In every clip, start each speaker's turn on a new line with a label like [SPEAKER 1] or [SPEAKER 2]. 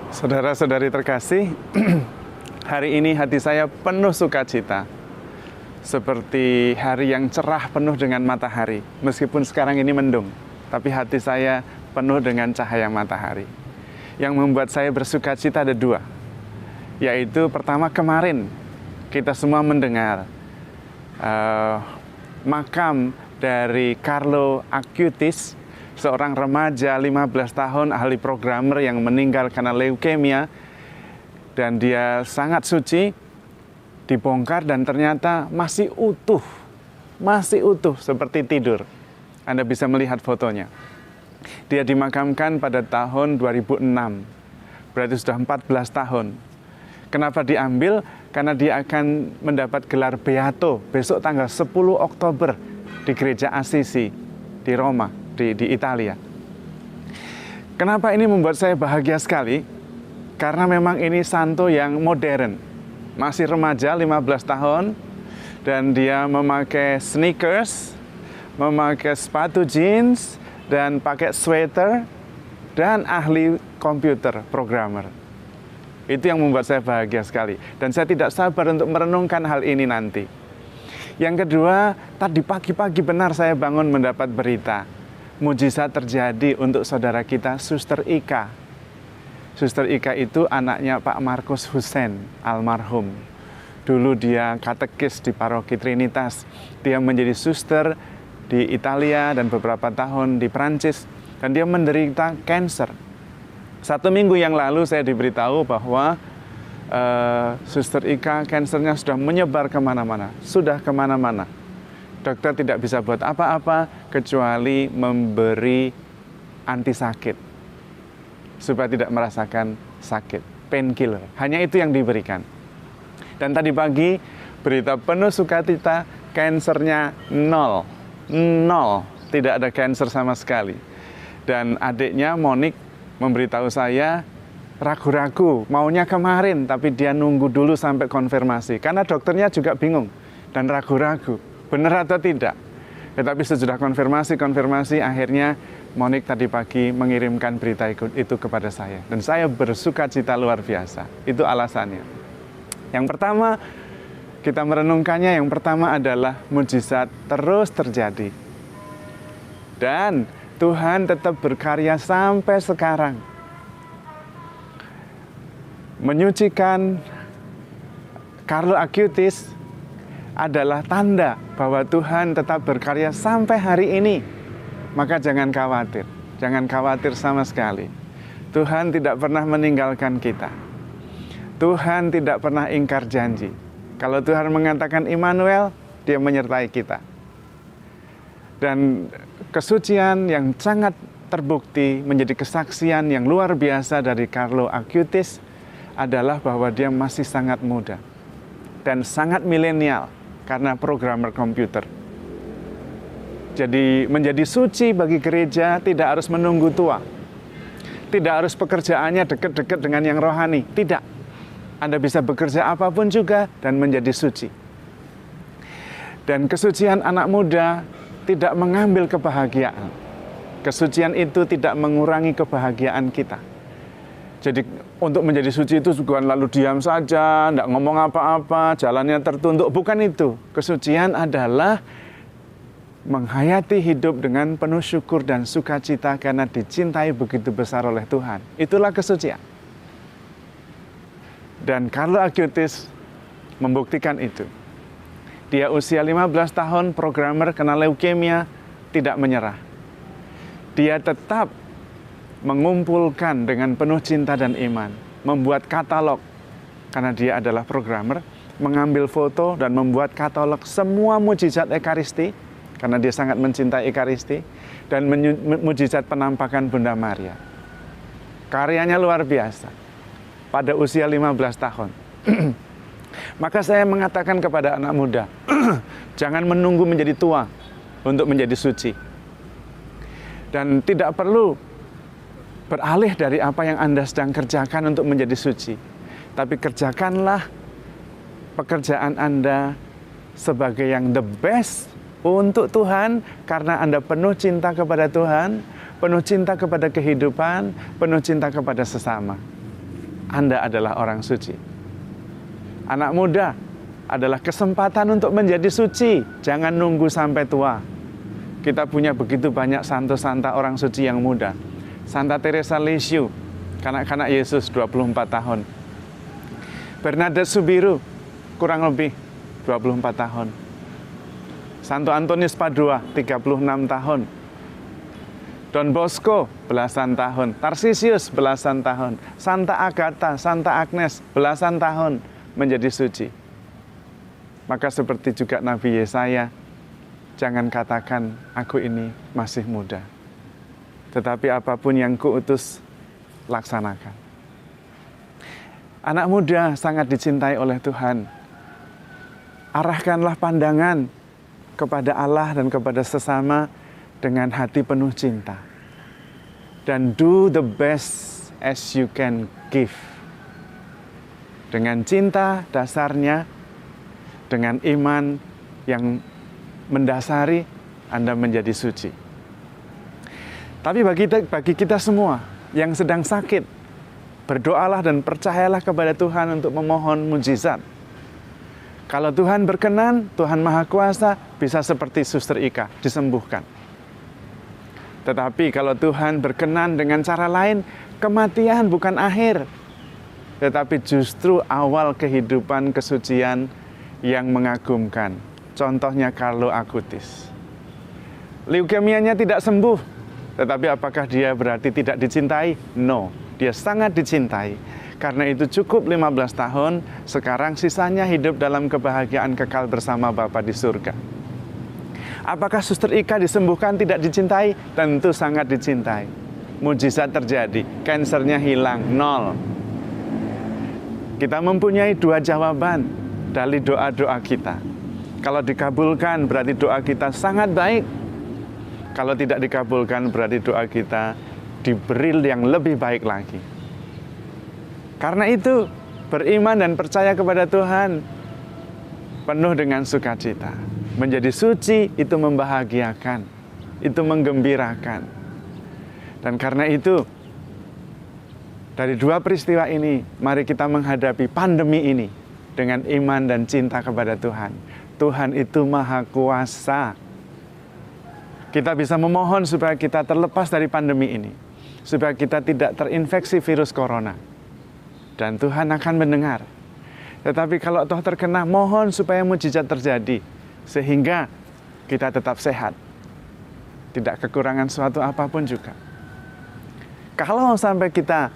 [SPEAKER 1] Saudara-saudari terkasih, hari ini hati saya penuh sukacita. Seperti hari yang cerah penuh dengan matahari. Meskipun sekarang ini mendung, tapi hati saya penuh dengan cahaya matahari. Yang membuat saya bersukacita ada dua. Yaitu pertama, kemarin kita semua mendengar makam dari Carlo Acutis, seorang remaja 15 tahun ahli programmer yang meninggal karena leukemia, dan dia sangat suci, dibongkar dan ternyata masih utuh seperti tidur. Anda bisa melihat fotonya. Dia dimakamkan pada tahun 2006, berarti sudah 14 tahun. Kenapa diambil? Karena dia akan mendapat gelar Beato besok tanggal 10 Oktober di Gereja Assisi di Roma, di Italia. Kenapa ini membuat saya bahagia sekali? Karena memang ini santo yang modern. Masih remaja 15 tahun dan dia memakai sneakers, memakai sepatu jeans dan pakai sweater dan ahli komputer, programmer. Itu yang membuat saya bahagia sekali dan saya tidak sabar untuk merenungkan hal ini nanti. Yang kedua, tadi pagi-pagi benar saya bangun mendapat berita. Mujizat terjadi untuk saudara kita, Suster Ika. Suster Ika itu anaknya Pak Markus Hussein, almarhum. Dulu dia katekis di Paroki Trinitas. Dia menjadi suster di Italia dan beberapa tahun di Prancis. Dan dia menderita kanker. 1 minggu yang lalu saya diberitahu bahwa Suster Ika kankernya sudah menyebar kemana-mana. Sudah kemana-mana. Dokter tidak bisa buat apa-apa kecuali memberi anti sakit supaya tidak merasakan sakit, painkiller. Hanya itu yang diberikan. Dan tadi pagi berita penuh sukacita, kansernya nol, tidak ada kanker sama sekali. Dan adiknya Monik memberitahu saya ragu-ragu, maunya kemarin, tapi dia nunggu dulu sampai konfirmasi. Karena dokternya juga bingung dan ragu-ragu. Benar atau tidak? Tetapi sesudah konfirmasi, akhirnya Monik tadi pagi mengirimkan berita itu kepada saya. Dan saya bersukacita luar biasa. Itu alasannya. Yang pertama, kita merenungkannya, yang pertama adalah mujizat terus terjadi. Dan Tuhan tetap berkarya sampai sekarang. Menyucikan Carlo Acutis adalah tanda bahwa Tuhan tetap berkarya sampai hari ini. Maka jangan khawatir sama sekali. Tuhan tidak pernah meninggalkan kita. Tuhan tidak pernah ingkar janji. Kalau Tuhan mengatakan Immanuel, Dia menyertai kita. Dan kesucian yang sangat terbukti menjadi kesaksian yang luar biasa dari Carlo Acutis adalah bahwa dia masih sangat muda dan sangat milenial. Karena programmer komputer. Jadi menjadi suci bagi gereja tidak harus menunggu tua. Tidak harus pekerjaannya dekat-dekat dengan yang rohani. Tidak. Anda bisa bekerja apapun juga dan menjadi suci. Dan kesucian anak muda tidak mengambil kebahagiaan. Kesucian itu tidak mengurangi kebahagiaan kita. Jadi untuk menjadi suci itu bukan lalu diam saja, tidak ngomong apa-apa, jalannya tertunduk. Bukan itu. Kesucian adalah menghayati hidup dengan penuh syukur dan sukacita karena dicintai begitu besar oleh Tuhan. Itulah kesucian. Dan Carlo Acutis membuktikan itu. Dia usia 15 tahun, programmer, kena leukemia, tidak menyerah. Dia tetap mengumpulkan dengan penuh cinta dan iman, membuat katalog, karena dia adalah programmer, mengambil foto dan membuat katalog semua mujizat Ekaristi, karena dia sangat mencintai Ekaristi, dan mujizat penampakan Bunda Maria. Karyanya luar biasa, pada usia 15 tahun. Maka saya mengatakan kepada anak muda, jangan menunggu menjadi tua untuk menjadi suci. Dan tidak perlu beralih dari apa yang Anda sedang kerjakan untuk menjadi suci. Tapi kerjakanlah pekerjaan Anda sebagai yang the best untuk Tuhan, karena Anda penuh cinta kepada Tuhan, penuh cinta kepada kehidupan, penuh cinta kepada sesama. Anda adalah orang suci. Anak muda adalah kesempatan untuk menjadi suci. Jangan nunggu sampai tua. Kita punya begitu banyak santo-santa orang suci yang muda. Santa Teresa Lisieux, kanak-kanak Yesus 24 tahun. Bernadette Soubirous, kurang lebih 24 tahun. Santo Antonius Padua, 36 tahun. Don Bosco, belasan tahun. Tarsisius, belasan tahun. Santa Agatha, Santa Agnes, belasan tahun menjadi suci. Maka seperti juga Nabi Yesaya, jangan katakan aku ini masih muda. Tetapi apapun yang kuutus, laksanakan. Anak muda sangat dicintai oleh Tuhan. Arahkanlah pandangan kepada Allah dan kepada sesama dengan hati penuh cinta. Dan do the best as you can give. Dengan cinta dasarnya, dengan iman yang mendasari, Anda menjadi suci. Tapi bagi kita semua yang sedang sakit, berdoalah dan percayalah kepada Tuhan untuk memohon mujizat. Kalau Tuhan berkenan, Tuhan Maha Kuasa, bisa seperti Suster Ika, disembuhkan. Tetapi kalau Tuhan berkenan dengan cara lain, kematian bukan akhir, tetapi justru awal kehidupan kesucian yang mengagumkan. Contohnya Carlo Acutis. Leukemianya tidak sembuh, tetapi apakah dia berarti tidak dicintai? No, dia sangat dicintai. Karena itu cukup 15 tahun, sekarang sisanya hidup dalam kebahagiaan kekal bersama Bapa di surga. Apakah Suster Ika disembuhkan tidak dicintai? Tentu sangat dicintai. Mujizat terjadi, kansernya hilang, 0. Kita mempunyai 2 jawaban dari doa-doa kita. Kalau dikabulkan berarti doa kita sangat baik. Kalau tidak dikabulkan berarti doa kita diberi yang lebih baik lagi. Karena itu, beriman dan percaya kepada Tuhan penuh dengan sukacita. Menjadi suci itu membahagiakan, itu menggembirakan. Dan karena itu, dari 2 peristiwa ini, mari kita menghadapi pandemi ini dengan iman dan cinta kepada Tuhan. Tuhan itu Maha Kuasa. Kita bisa memohon supaya kita terlepas dari pandemi ini, supaya kita tidak terinfeksi virus corona. Dan Tuhan akan mendengar. Tetapi kalau toh terkena, mohon supaya mujizat terjadi. Sehingga kita tetap sehat. Tidak kekurangan suatu apapun juga. Kalau sampai kita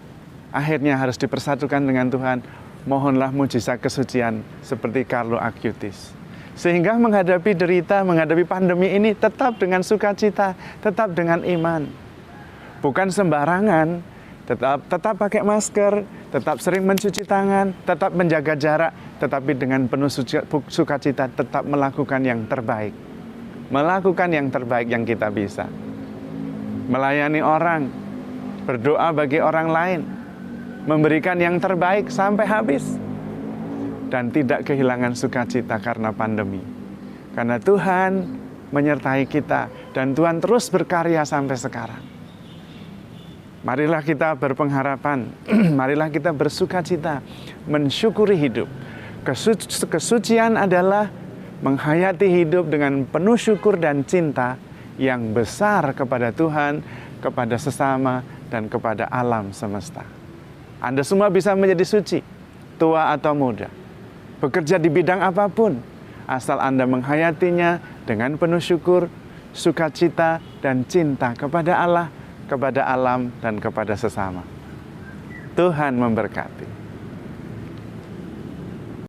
[SPEAKER 1] akhirnya harus dipersatukan dengan Tuhan, mohonlah mujizat kesucian seperti Carlo Acutis. Sehingga menghadapi derita, menghadapi pandemi ini tetap dengan sukacita, tetap dengan iman. Bukan sembarangan, tetap pakai masker, tetap sering mencuci tangan, tetap menjaga jarak, tetapi dengan penuh sukacita tetap melakukan yang terbaik. Melakukan yang terbaik yang kita bisa. Melayani orang, berdoa bagi orang lain, memberikan yang terbaik sampai habis. Dan tidak kehilangan sukacita karena pandemi. Karena Tuhan menyertai kita dan Tuhan terus berkarya sampai sekarang. Marilah kita berpengharapan, marilah kita bersukacita, mensyukuri hidup. Kesucian adalah menghayati hidup dengan penuh syukur dan cinta yang besar kepada Tuhan, kepada sesama, dan kepada alam semesta. Anda semua bisa menjadi suci, tua atau muda. Bekerja di bidang apapun, asal Anda menghayatinya dengan penuh syukur, sukacita, dan cinta kepada Allah, kepada alam, dan kepada sesama. Tuhan memberkati.